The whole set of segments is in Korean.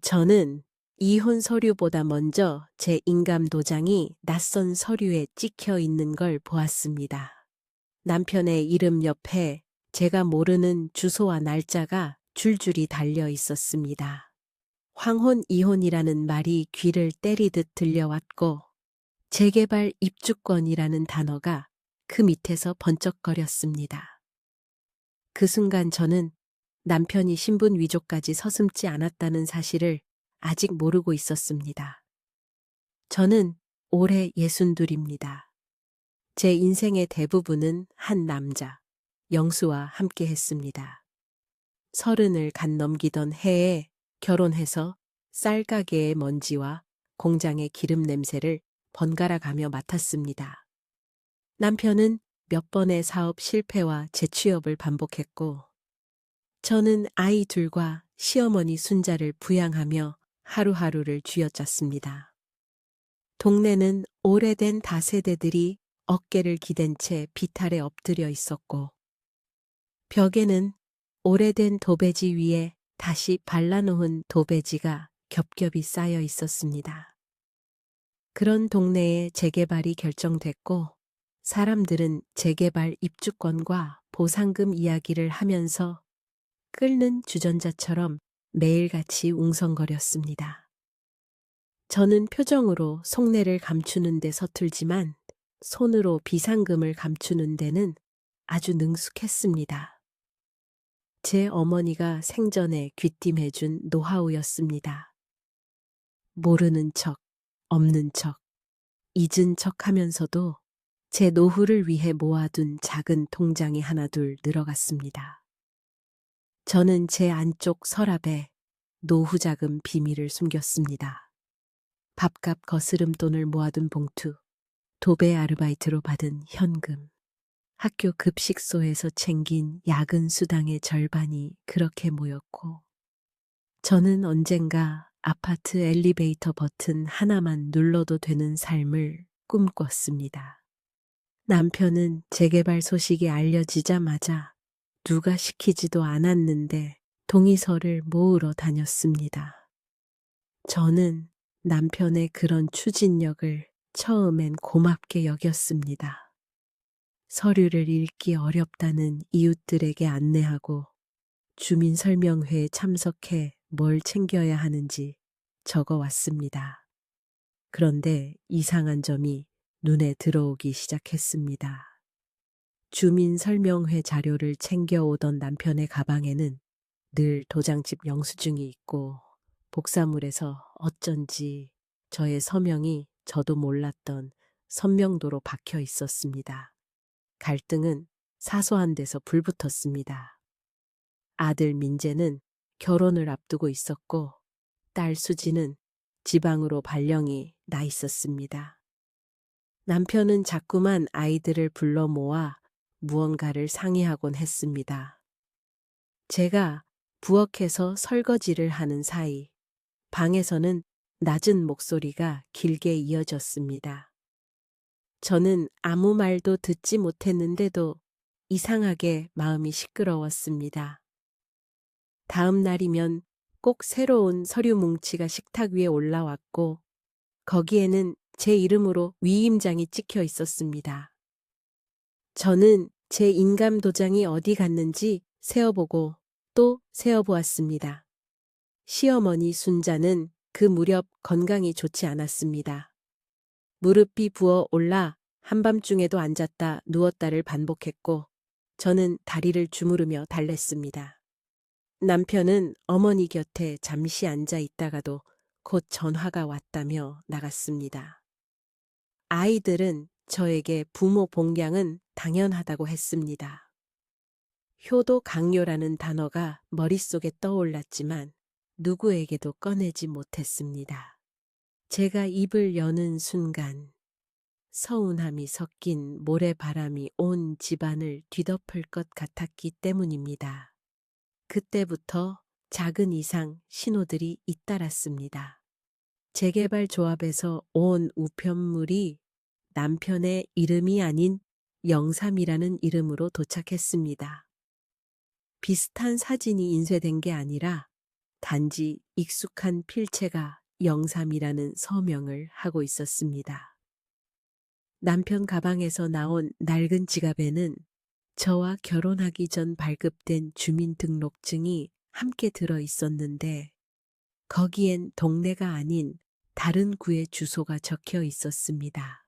저는 이혼 서류보다 먼저 제 인감 도장이 낯선 서류에 찍혀 있는 걸 보았습니다. 남편의 이름 옆에 제가 모르는 주소와 날짜가 줄줄이 달려 있었습니다. 황혼 이혼이라는 말이 귀를 때리듯 들려왔고 재개발 입주권이라는 단어가 그 밑에서 번쩍거렸습니다. 그 순간 저는 남편이 신분 위조까지 서슴지 않았다는 사실을 아직 모르고 있었습니다. 저는 올해 62입니다. 제 인생의 대부분은 한 남자, 영수와 함께 했습니다. 30을 갓 넘기던 해에 결혼해서 쌀가게의 먼지와 공장의 기름 냄새를 번갈아 가며 맡았습니다. 남편은 몇 번의 사업 실패와 재취업을 반복했고, 저는 아이 둘과 시어머니 순자를 부양하며 하루하루를 쥐어짰습니다. 동네는 오래된 다세대들이 어깨를 기댄 채 비탈에 엎드려 있었고, 벽에는 오래된 도배지 위에 다시 발라놓은 도배지가 겹겹이 쌓여 있었습니다. 그런 동네에 재개발이 결정됐고, 사람들은 재개발 입주권과 보상금 이야기를 하면서 끓는 주전자처럼 매일같이 웅성거렸습니다. 저는 표정으로 속내를 감추는 데 서툴지만 손으로 비상금을 감추는 데는 아주 능숙했습니다. 제 어머니가 생전에 귀띔해준 노하우였습니다. 모르는 척, 없는 척, 잊은 척 하면서도 제 노후를 위해 모아둔 작은 통장이 하나둘 늘어갔습니다. 저는 제 안쪽 서랍에 노후자금 비밀을 숨겼습니다. 밥값 거스름돈을 모아둔 봉투, 도배 아르바이트로 받은 현금, 학교 급식소에서 챙긴 야근 수당의 절반이 그렇게 모였고, 저는 언젠가 아파트 엘리베이터 버튼 하나만 눌러도 되는 삶을 꿈꿨습니다. 남편은 재개발 소식이 알려지자마자 누가 시키지도 않았는데 동의서를 모으러 다녔습니다. 저는 남편의 그런 추진력을 처음엔 고맙게 여겼습니다. 서류를 읽기 어렵다는 이웃들에게 안내하고 주민설명회에 참석해 뭘 챙겨야 하는지 적어왔습니다. 그런데 이상한 점이 눈에 들어오기 시작했습니다. 주민설명회 자료를 챙겨오던 남편의 가방에는 늘 도장집 영수증이 있고 복사물에서 어쩐지 저의 서명이 저도 몰랐던 선명도로 박혀 있었습니다. 갈등은 사소한 데서 불붙었습니다. 아들 민재는 결혼을 앞두고 있었고 딸 수지는 지방으로 발령이 나 있었습니다. 남편은 자꾸만 아이들을 불러 모아 무언가를 상의하곤 했습니다. 제가 부엌에서 설거지를 하는 사이 방에서는 낮은 목소리가 길게 이어졌습니다. 저는 아무 말도 듣지 못했는데도 이상하게 마음이 시끄러웠습니다. 다음 날이면 꼭 새로운 서류 뭉치가 식탁 위에 올라왔고 거기에는 제 이름으로 위임장이 찍혀 있었습니다. 저는 제 인감 도장이 어디 갔는지 세어보고 또 세어보았습니다. 시어머니 순자는 그 무렵 건강이 좋지 않았습니다. 무릎이 부어 올라 한밤중에도 앉았다 누웠다를 반복했고 저는 다리를 주무르며 달랬습니다. 남편은 어머니 곁에 잠시 앉아 있다가도 곧 전화가 왔다며 나갔습니다. 아이들은 저에게 부모 봉양은 당연하다고 했습니다. 효도 강요라는 단어가 머릿속에 떠올랐지만 누구에게도 꺼내지 못했습니다. 제가 입을 여는 순간 서운함이 섞인 모래바람이 온 집안을 뒤덮을 것 같았기 때문입니다. 그때부터 작은 이상 신호들이 잇따랐습니다. 재개발 조합에서 온 우편물이 남편의 이름이 아닌 영삼이라는 이름으로 도착했습니다. 비슷한 사진이 인쇄된 게 아니라 단지 익숙한 필체가 영삼이라는 서명을 하고 있었습니다. 남편 가방에서 나온 낡은 지갑에는 저와 결혼하기 전 발급된 주민등록증이 함께 들어 있었는데 거기엔 동네가 아닌 다른 구의 주소가 적혀 있었습니다.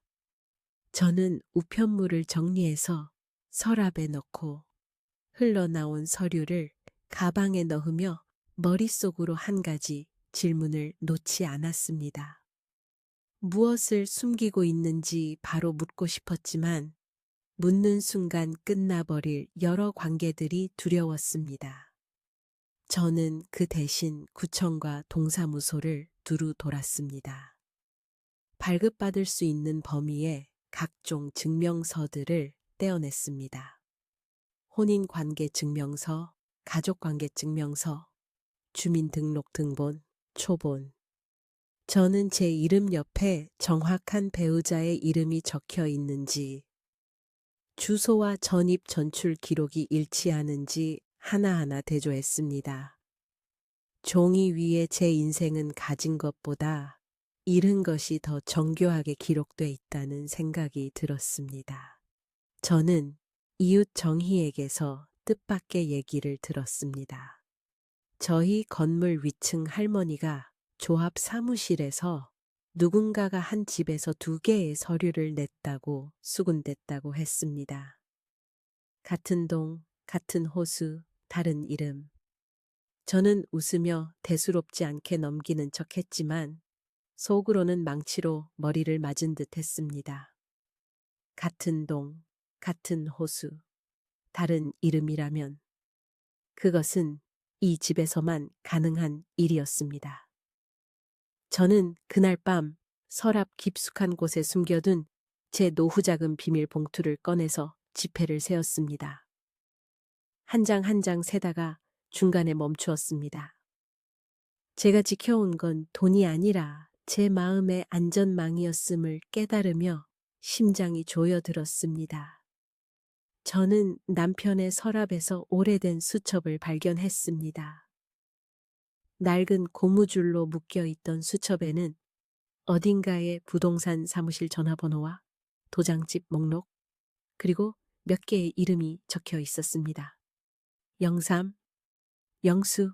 저는 우편물을 정리해서 서랍에 넣고 흘러나온 서류를 가방에 넣으며 머릿속으로 한 가지 질문을 놓지 않았습니다. 무엇을 숨기고 있는지 바로 묻고 싶었지만 묻는 순간 끝나버릴 여러 관계들이 두려웠습니다. 저는 그 대신 구청과 동사무소를 두루 돌았습니다. 발급받을 수 있는 범위의 각종 증명서들을 떼어냈습니다. 혼인관계증명서, 가족관계증명서, 주민등록등본, 초본. 저는 제 이름 옆에 정확한 배우자의 이름이 적혀 있는지, 주소와 전입 전출 기록이 일치하는지 하나하나 대조했습니다. 종이 위에 제 인생은 가진 것보다 잃은 것이 더 정교하게 기록돼 있다는 생각이 들었습니다. 저는 이웃 정희에게서 뜻밖의 얘기를 들었습니다. 저희 건물 위층 할머니가 조합 사무실에서 누군가가 한 집에서 2개의 서류를 냈다고 수군댔다고 했습니다. 같은 동, 같은 호수, 다른 이름. 저는 웃으며 대수롭지 않게 넘기는 척했지만 속으로는 망치로 머리를 맞은 듯 했습니다. 같은 동, 같은 호수, 다른 이름이라면 그것은 이 집에서만 가능한 일이었습니다. 저는 그날 밤 서랍 깊숙한 곳에 숨겨둔 제 노후자금 비밀 봉투를 꺼내서 지폐를 세었습니다. 한 장 한 장 세다가 중간에 멈추었습니다. 제가 지켜온 건 돈이 아니라 제 마음의 안전망이었음을 깨달으며 심장이 조여들었습니다. 저는 남편의 서랍에서 오래된 수첩을 발견했습니다. 낡은 고무줄로 묶여있던 수첩에는 어딘가에 부동산 사무실 전화번호와 도장집 목록, 그리고 몇 개의 이름이 적혀 있었습니다. 영삼, 영수,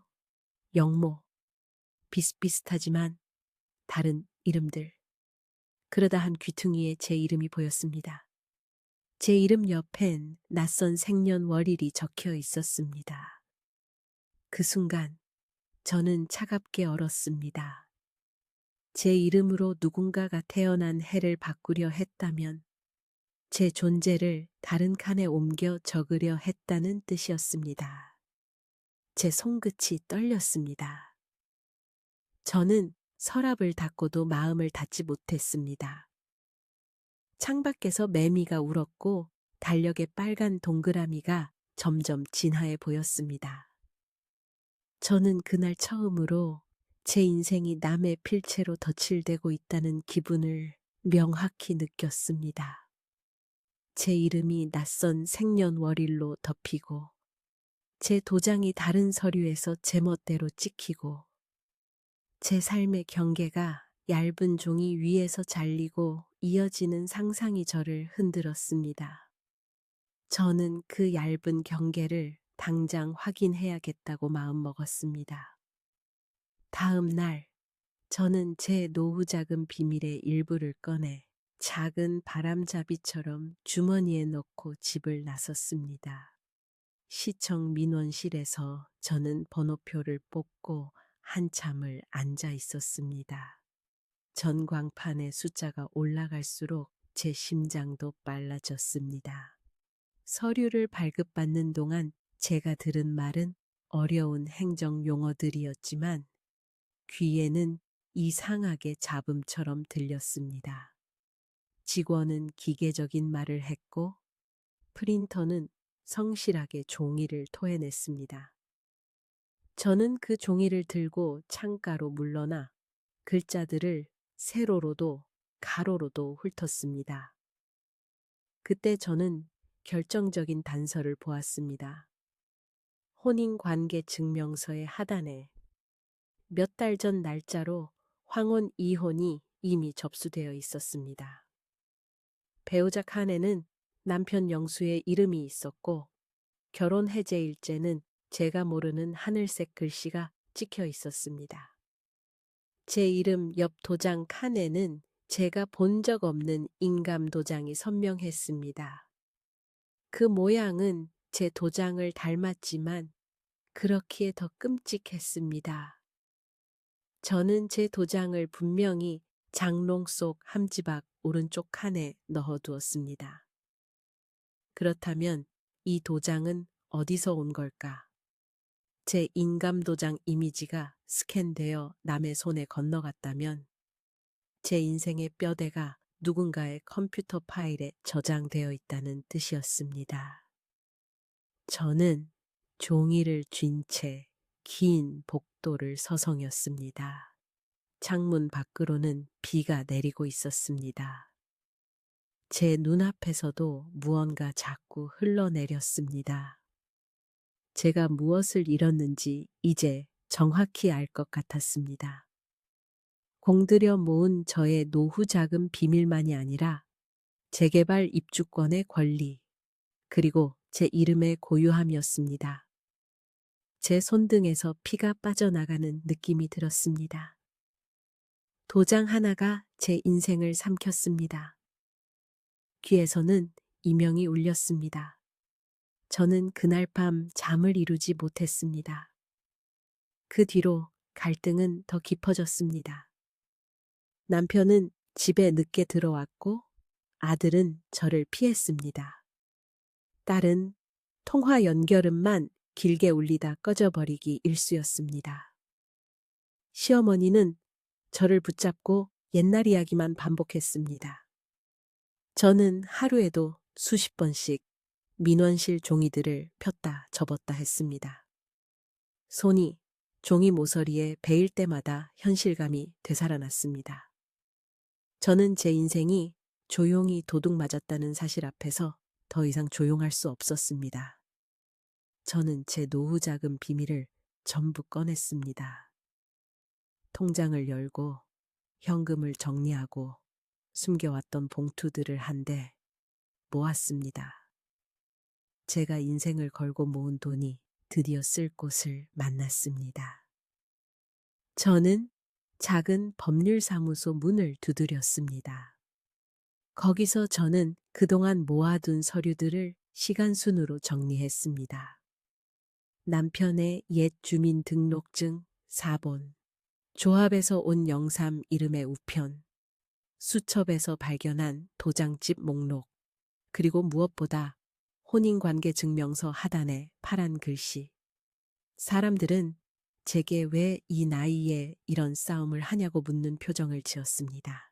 영모. 비슷비슷하지만 다른 이름들. 그러다 한 귀퉁이에 제 이름이 보였습니다. 제 이름 옆엔 낯선 생년월일이 적혀 있었습니다. 그 순간 저는 차갑게 얼었습니다. 제 이름으로 누군가가 태어난 해를 바꾸려 했다면 제 존재를 다른 칸에 옮겨 적으려 했다는 뜻이었습니다. 제 손끝이 떨렸습니다. 저는 서랍을 닫고도 마음을 닫지 못했습니다. 창밖에서 매미가 울었고 달력의 빨간 동그라미가 점점 진하해 보였습니다. 저는 그날 처음으로 제 인생이 남의 필체로 덧칠되고 있다는 기분을 명확히 느꼈습니다. 제 이름이 낯선 생년월일로 덮이고 제 도장이 다른 서류에서 제멋대로 찍히고 제 삶의 경계가 얇은 종이 위에서 잘리고 이어지는 상상이 저를 흔들었습니다. 저는 그 얇은 경계를 당장 확인해야겠다고 마음먹었습니다. 다음 날 저는 제 노후자금 비밀의 일부를 꺼내 작은 바람잡이처럼 주머니에 넣고 집을 나섰습니다. 시청 민원실에서 저는 번호표를 뽑고 한참을 앉아 있었습니다. 전광판의 숫자가 올라갈수록 제 심장도 빨라졌습니다. 서류를 발급받는 동안 제가 들은 말은 어려운 행정 용어들이었지만 귀에는 이상하게 잡음처럼 들렸습니다. 직원은 기계적인 말을 했고 프린터는 성실하게 종이를 토해냈습니다. 저는 그 종이를 들고 창가로 물러나 글자들을 세로로도 가로로도 훑었습니다. 그때 저는 결정적인 단서를 보았습니다. 혼인관계 증명서의 하단에 몇 달 전 날짜로 황혼 이혼이 이미 접수되어 있었습니다. 배우자 칸에는 남편 영수의 이름이 있었고 결혼 해제 일제는 제가 모르는 하늘색 글씨가 찍혀 있었습니다. 제 이름 옆 도장 칸에는 제가 본 적 없는 인감 도장이 선명했습니다. 그 모양은 제 도장을 닮았지만 그렇기에 더 끔찍했습니다. 저는 제 도장을 분명히 장롱 속 함지박 오른쪽 칸에 넣어두었습니다. 그렇다면 이 도장은 어디서 온 걸까? 제 인감 도장 이미지가 스캔되어 남의 손에 건너갔다면 제 인생의 뼈대가 누군가의 컴퓨터 파일에 저장되어 있다는 뜻이었습니다. 저는 종이를 쥔 채 긴 복도를 서성였습니다. 창문 밖으로는 비가 내리고 있었습니다. 제 눈앞에서도 무언가 자꾸 흘러내렸습니다. 제가 무엇을 잃었는지 이제 정확히 알 것 같았습니다. 공들여 모은 저의 노후 자금 비밀만이 아니라 재개발 입주권의 권리, 그리고 제 이름의 고유함이었습니다. 제 손등에서 피가 빠져나가는 느낌이 들었습니다. 도장 하나가 제 인생을 삼켰습니다. 귀에서는 이명이 울렸습니다. 저는 그날 밤 잠을 이루지 못했습니다. 그 뒤로 갈등은 더 깊어졌습니다. 남편은 집에 늦게 들어왔고 아들은 저를 피했습니다. 딸은 통화 연결음만 길게 울리다 꺼져버리기 일쑤였습니다. 시어머니는 저를 붙잡고 옛날 이야기만 반복했습니다. 저는 하루에도 수십 번씩 민원실 종이들을 폈다 접었다 했습니다. 손이 종이 모서리에 베일 때마다 현실감이 되살아났습니다. 저는 제 인생이 조용히 도둑 맞았다는 사실 앞에서 더 이상 조용할 수 없었습니다. 저는 제 노후 자금 비밀을 전부 꺼냈습니다. 통장을 열고 현금을 정리하고 숨겨왔던 봉투들을 한데 모았습니다. 제가 인생을 걸고 모은 돈이 드디어 쓸 곳을 만났습니다. 저는 작은 법률사무소 문을 두드렸습니다. 거기서 저는 그동안 모아둔 서류들을 시간순으로 정리했습니다. 남편의 옛 주민등록증 4본, 조합에서 온 영삼 이름의 우편, 수첩에서 발견한 도장집 목록, 그리고 무엇보다 혼인관계 증명서 하단에 파란 글씨. 사람들은 제게 왜 이 나이에 이런 싸움을 하냐고 묻는 표정을 지었습니다.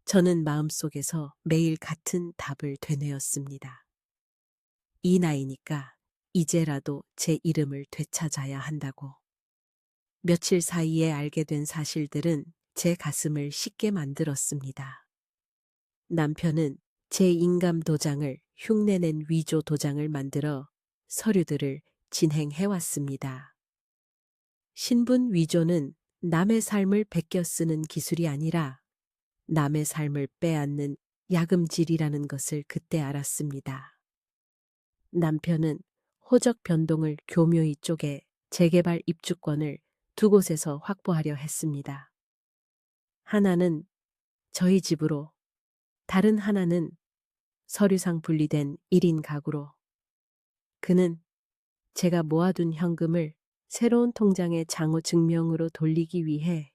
저는 마음속에서 매일 같은 답을 되뇌었습니다. 이 나이니까 이제라도 제 이름을 되찾아야 한다고. 며칠 사이에 알게 된 사실들은 제 가슴을 식게 만들었습니다. 남편은 제 인감 도장을 흉내낸 위조 도장을 만들어 서류들을 진행해왔습니다. 신분 위조는 남의 삶을 베껴 쓰는 기술이 아니라 남의 삶을 빼앗는 야금질이라는 것을 그때 알았습니다. 남편은 호적 변동을 교묘히 쪼개 재개발 입주권을 두 곳에서 확보하려 했습니다. 하나는 저희 집으로, 다른 하나는 서류상 분리된 1인 가구로. 그는 제가 모아둔 현금을 새로운 통장의 장호 증명으로 돌리기 위해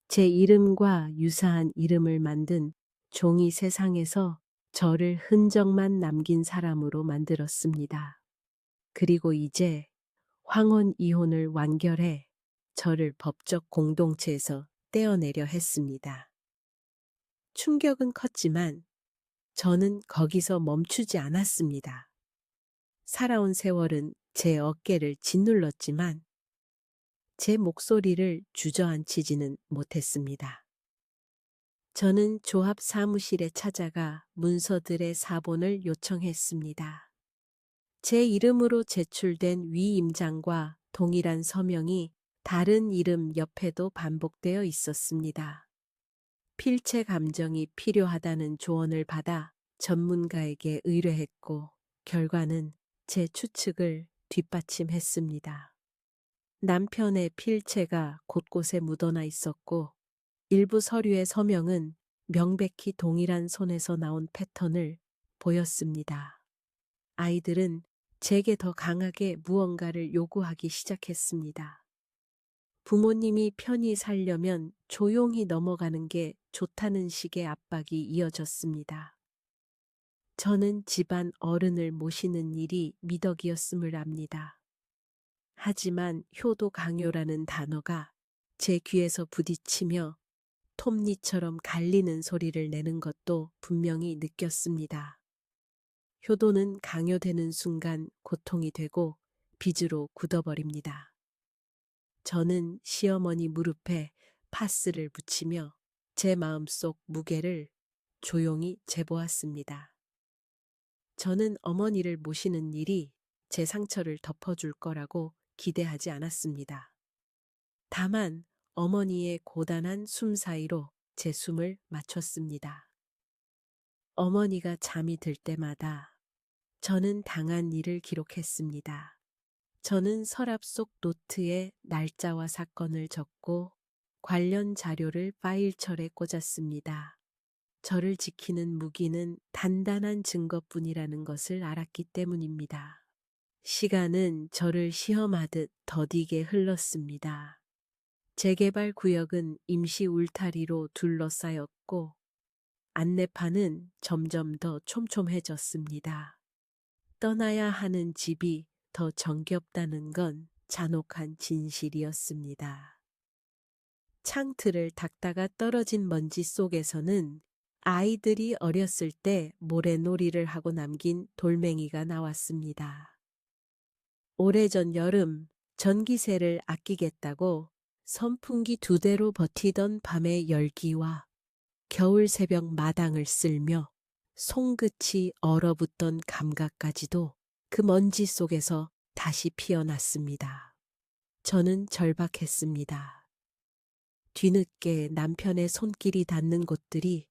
제 이름과 유사한 이름을 만든 종이 세상에서 저를 흔적만 남긴 사람으로 만들었습니다. 그리고 이제 황혼 이혼을 완결해 저를 법적 공동체에서 떼어내려 했습니다. 충격은 컸지만 저는 거기서 멈추지 않았습니다. 살아온 세월은 제 어깨를 짓눌렀지만 제 목소리를 주저앉히지는 못했습니다. 저는 조합 사무실에 찾아가 문서들의 사본을 요청했습니다. 제 이름으로 제출된 위임장과 동일한 서명이 다른 이름 옆에도 반복되어 있었습니다. 필체 감정이 필요하다는 조언을 받아 전문가에게 의뢰했고 결과는 제 추측을 뒷받침했습니다. 남편의 필체가 곳곳에 묻어나 있었고 일부 서류의 서명은 명백히 동일한 손에서 나온 패턴을 보였습니다. 아이들은 제게 더 강하게 무언가를 요구하기 시작했습니다. 부모님이 편히 살려면 조용히 넘어가는 게 좋다는 식의 압박이 이어졌습니다. 저는 집안 어른을 모시는 일이 미덕이었음을 압니다. 하지만 효도 강요라는 단어가 제 귀에서 부딪히며 톱니처럼 갈리는 소리를 내는 것도 분명히 느꼈습니다. 효도는 강요되는 순간 고통이 되고 빚으로 굳어버립니다. 저는 시어머니 무릎에 파스를 붙이며 제 마음속 무게를 조용히 재보았습니다. 저는 어머니를 모시는 일이 제 상처를 덮어줄 거라고 기대하지 않았습니다. 다만 어머니의 고단한 숨 사이로 제 숨을 맞췄습니다. 어머니가 잠이 들 때마다 저는 당한 일을 기록했습니다. 저는 서랍 속 노트에 날짜와 사건을 적고 관련 자료를 파일철에 꽂았습니다. 저를 지키는 무기는 단단한 증거뿐이라는 것을 알았기 때문입니다. 시간은 저를 시험하듯 더디게 흘렀습니다. 재개발 구역은 임시 울타리로 둘러싸였고 안내판은 점점 더 촘촘해졌습니다. 떠나야 하는 집이 더 정겹다는 건 잔혹한 진실이었습니다. 창틀을 닦다가 떨어진 먼지 속에서는 아이들이 어렸을 때 모래놀이를 하고 남긴 돌멩이가 나왔습니다. 오래전 여름 전기세를 아끼겠다고 선풍기 2대로 버티던 밤의 열기와 겨울 새벽 마당을 쓸며 손끝이 얼어붙던 감각까지도 그 먼지 속에서 다시 피어났습니다. 저는 절박했습니다. 뒤늦게 남편의 손길이 닿는 곳들이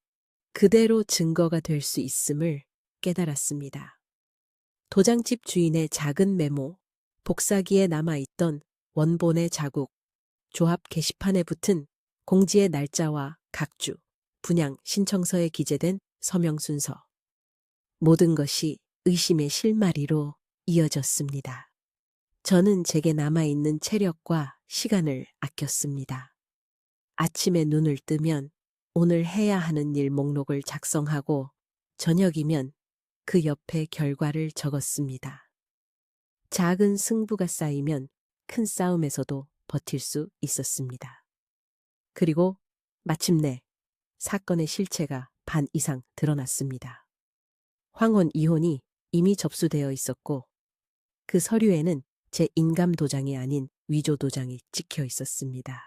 그대로 증거가 될 수 있음을 깨달았습니다. 도장집 주인의 작은 메모, 복사기에 남아있던 원본의 자국, 조합 게시판에 붙은 공지의 날짜와 각주, 분양 신청서에 기재된 서명 순서. 모든 것이 의심의 실마리로 이어졌습니다. 저는 제게 남아있는 체력과 시간을 아꼈습니다. 아침에 눈을 뜨면 오늘 해야 하는 일 목록을 작성하고 저녁이면 그 옆에 결과를 적었습니다. 작은 승부가 쌓이면 큰 싸움에서도 버틸 수 있었습니다. 그리고 마침내 사건의 실체가 반 이상 드러났습니다. 황혼 이혼이 이미 접수되어 있었고 그 서류에는 제 인감 도장이 아닌 위조 도장이 찍혀 있었습니다.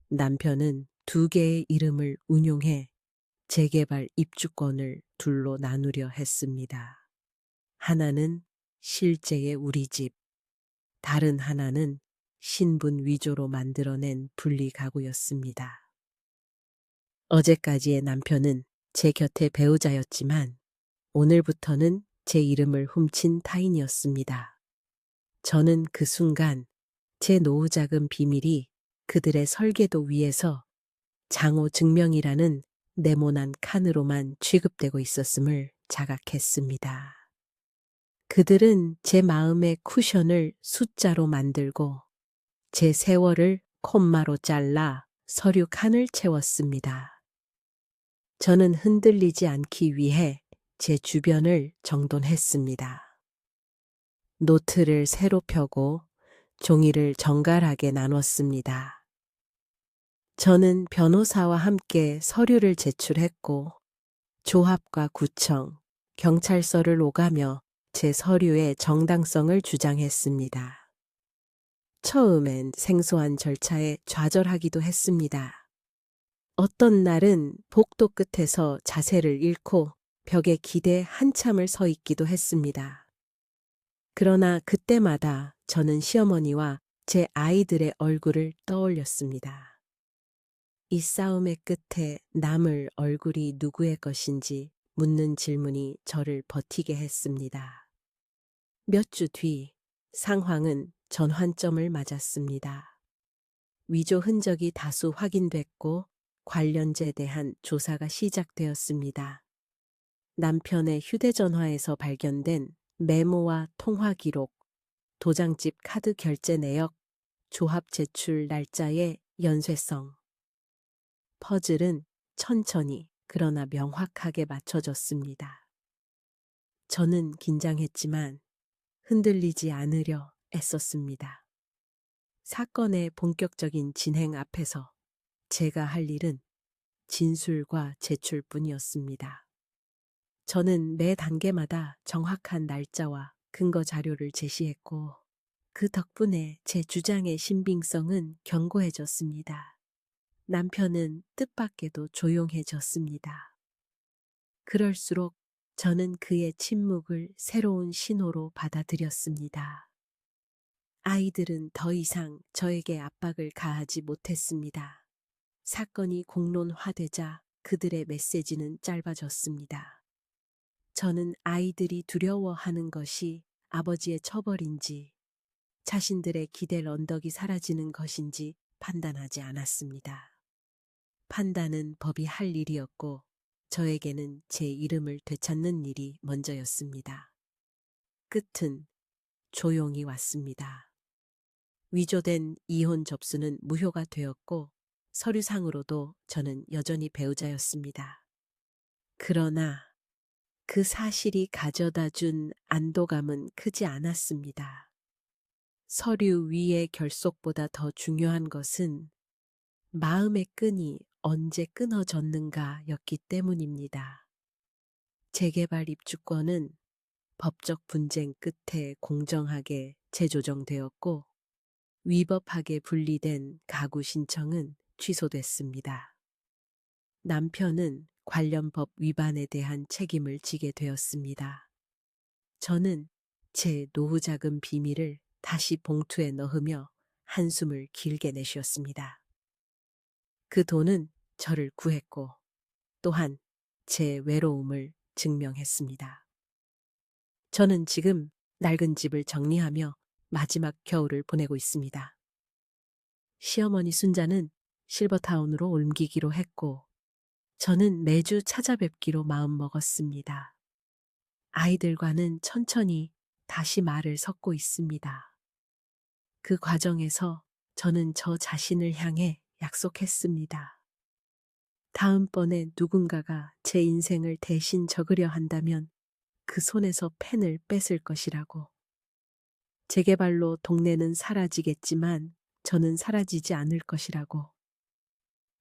남편은 2개의 이름을 운용해 재개발 입주권을 둘로 나누려 했습니다. 하나는 실제의 우리 집, 다른 하나는 신분 위조로 만들어낸 분리 가구였습니다. 어제까지의 남편은 제 곁의 배우자였지만 오늘부터는 제 이름을 훔친 타인이었습니다. 저는 그 순간 제 노후자금 비밀이 그들의 설계도 위에서 장호 증명이라는 네모난 칸으로만 취급되고 있었음을 자각했습니다. 그들은 제 마음의 쿠션을 숫자로 만들고 제 세월을 콤마로 잘라 서류 칸을 채웠습니다. 저는 흔들리지 않기 위해 제 주변을 정돈했습니다. 노트를 새로 펴고 종이를 정갈하게 나눴습니다. 저는 변호사와 함께 서류를 제출했고 조합과 구청, 경찰서를 오가며 제 서류의 정당성을 주장했습니다. 처음엔 생소한 절차에 좌절하기도 했습니다. 어떤 날은 복도 끝에서 자세를 잃고 벽에 기대 한참을 서 있기도 했습니다. 그러나 그때마다 저는 시어머니와 제 아이들의 얼굴을 떠올렸습니다. 이 싸움의 끝에 남을 얼굴이 누구의 것인지 묻는 질문이 저를 버티게 했습니다. 몇 주 뒤 상황은 전환점을 맞았습니다. 위조 흔적이 다수 확인됐고 관련죄에 대한 조사가 시작되었습니다. 남편의 휴대전화에서 발견된 메모와 통화 기록, 도장집 카드 결제 내역, 조합 제출 날짜의 연쇄성. 퍼즐은 천천히 그러나 명확하게 맞춰졌습니다. 저는 긴장했지만 흔들리지 않으려 애썼습니다. 사건의 본격적인 진행 앞에서 제가 할 일은 진술과 제출뿐이었습니다. 저는 매 단계마다 정확한 날짜와 근거 자료를 제시했고 그 덕분에 제 주장의 신빙성은 견고해졌습니다. 남편은 뜻밖에도 조용해졌습니다. 그럴수록 저는 그의 침묵을 새로운 신호로 받아들였습니다. 아이들은 더 이상 저에게 압박을 가하지 못했습니다. 사건이 공론화되자 그들의 메시지는 짧아졌습니다. 저는 아이들이 두려워하는 것이 아버지의 처벌인지 자신들의 기댈 언덕이 사라지는 것인지 판단하지 않았습니다. 판단은 법이 할 일이었고 저에게는 제 이름을 되찾는 일이 먼저였습니다. 끝은 조용히 왔습니다. 위조된 이혼 접수는 무효가 되었고 서류상으로도 저는 여전히 배우자였습니다. 그러나 그 사실이 가져다 준 안도감은 크지 않았습니다. 서류 위의 결속보다 더 중요한 것은 마음의 끈이 언제 끊어졌는가였기 때문입니다. 재개발 입주권은 법적 분쟁 끝에 공정하게 재조정되었고 위법하게 분리된 가구 신청은 취소됐습니다. 남편은 관련 법 위반에 대한 책임을 지게 되었습니다. 저는 제 노후자금 비밀을 다시 봉투에 넣으며 한숨을 길게 내쉬었습니다. 그 돈은 저를 구했고 또한 제 외로움을 증명했습니다. 저는 지금 낡은 집을 정리하며 마지막 겨울을 보내고 있습니다. 시어머니 순자는 실버타운으로 옮기기로 했고 저는 매주 찾아뵙기로 마음먹었습니다. 아이들과는 천천히 다시 말을 섞고 있습니다. 그 과정에서 저는 저 자신을 향해 약속했습니다. 다음번에 누군가가 제 인생을 대신 적으려 한다면 그 손에서 펜을 뺏을 것이라고. 재개발로 동네는 사라지겠지만 저는 사라지지 않을 것이라고.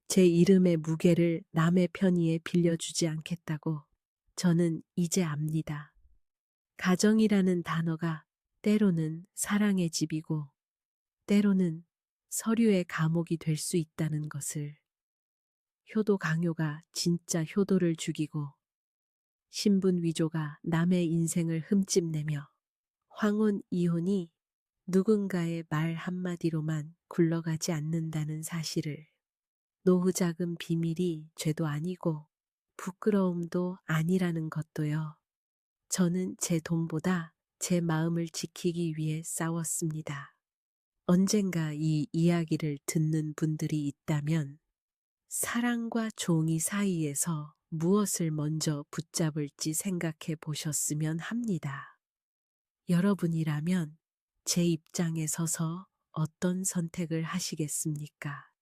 제 이름의 무게를 남의 편의에 빌려주지 않겠다고. 저는 이제 압니다. 가정이라는 단어가 때로는 사랑의 집이고 때로는 서류의 감옥이 될 수 있다는 것을. 효도 강요가 진짜 효도를 죽이고 신분 위조가 남의 인생을 흠집내며 황혼 이혼이 누군가의 말 한마디로만 굴러가지 않는다는 사실을. 노후자금 비밀이 죄도 아니고 부끄러움도 아니라는 것도요. 저는 제 돈보다 제 마음을 지키기 위해 싸웠습니다. 언젠가 이 이야기를 듣는 분들이 있다면 사랑과 종이 사이에서 무엇을 먼저 붙잡을지 생각해 보셨으면 합니다. 여러분이라면 제 입장에 서서 어떤 선택을 하시겠습니까?